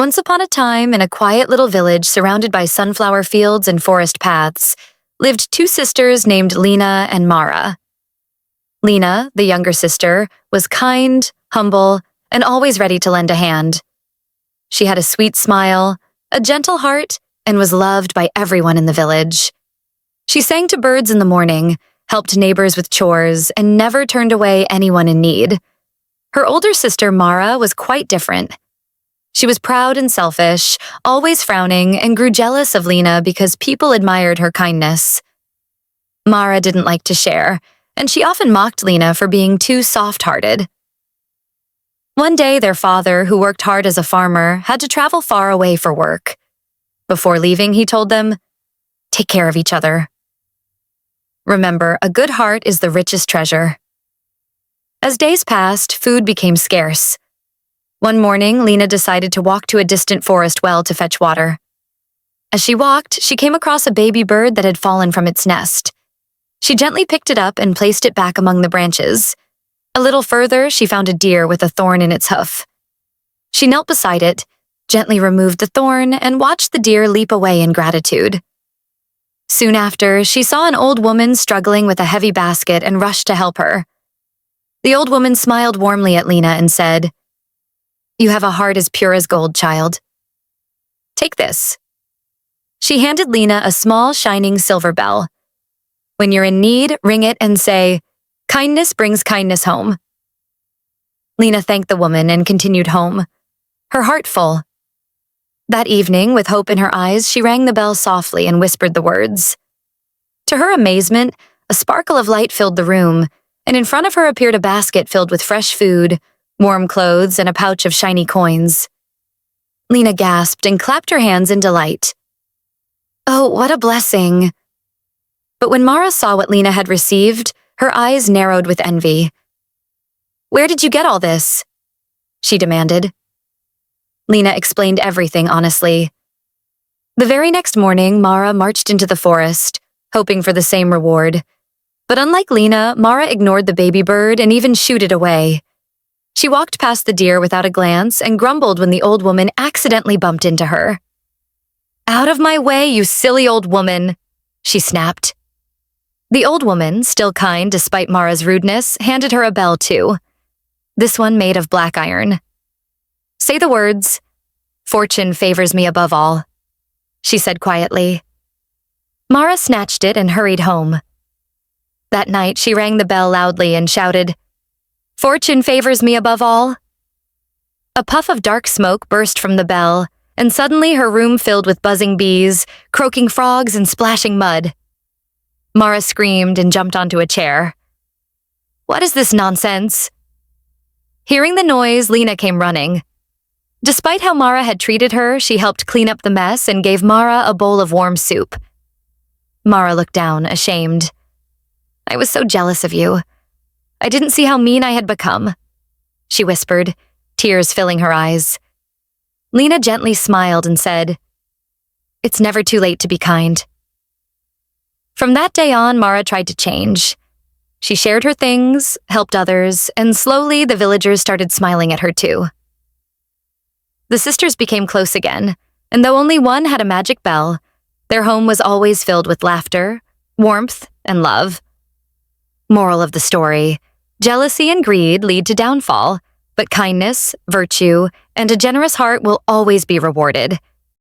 Once upon a time, in a quiet little village surrounded by sunflower fields and forest paths, lived two sisters named Lina and Mara. Lina, the younger sister, was kind, humble, and always ready to lend a hand. She had a sweet smile, a gentle heart, and was loved by everyone in the village. She sang to birds in the morning, helped neighbors with chores, and never turned away anyone in need. Her older sister, Mara, was quite different. She was proud and selfish, always frowning, and grew jealous of Lina because people admired her kindness. Mara didn't like to share, and she often mocked Lina for being too soft-hearted. One day, their father, who worked hard as a farmer, had to travel far away for work. Before leaving, he told them, "Take care of each other. Remember, a good heart is the richest treasure." As days passed, food became scarce. One morning, Lina decided to walk to a distant forest well to fetch water. As she walked, she came across a baby bird that had fallen from its nest. She gently picked it up and placed it back among the branches. A little further, she found a deer with a thorn in its hoof. She knelt beside it, gently removed the thorn, and watched the deer leap away in gratitude. Soon after, she saw an old woman struggling with a heavy basket and rushed to help her. The old woman smiled warmly at Lina and said, "You have a heart as pure as gold, child. Take this." She handed Lina a small, shining silver bell. "When you're in need, ring it and say, 'Kindness brings kindness home.'" Lina thanked the woman and continued home, her heart full. That evening, with hope in her eyes, she rang the bell softly and whispered the words. To her amazement, a sparkle of light filled the room, and in front of her appeared a basket filled with fresh food, warm clothes, and a pouch of shiny coins. Lina gasped and clapped her hands in delight. Oh, what a blessing! But when Mara saw what Lina had received, her eyes narrowed with envy. "Where did you get all this?" she demanded. Lina explained everything honestly. The very next morning, Mara marched into the forest, hoping for the same reward. But unlike Lina, Mara ignored the baby bird and even shooed it away. She walked past the deer without a glance and grumbled when the old woman accidentally bumped into her. "Out of my way, you silly old woman," she snapped. The old woman, still kind despite Mara's rudeness, handed her a bell too. This one made of black iron. "Say the words, 'Fortune favors me above all,'" she said quietly. Mara snatched it and hurried home. That night, she rang the bell loudly and shouted, "Fortune favors me above all." A puff of dark smoke burst from the bell, and suddenly her room filled with buzzing bees, croaking frogs, and splashing mud. Mara screamed and jumped onto a chair. "What is this nonsense?" Hearing the noise, Lina came running. Despite how Mara had treated her, she helped clean up the mess and gave Mara a bowl of warm soup. Mara looked down, ashamed. "I was so jealous of you. I didn't see how mean I had become," she whispered, tears filling her eyes. Lina gently smiled and said, "It's never too late to be kind." From that day on, Mara tried to change. She shared her things, helped others, and slowly the villagers started smiling at her too. The sisters became close again, and though only one had a magic bell, their home was always filled with laughter, warmth, and love. Moral of the story: jealousy and greed lead to downfall, but kindness, virtue, and a generous heart will always be rewarded.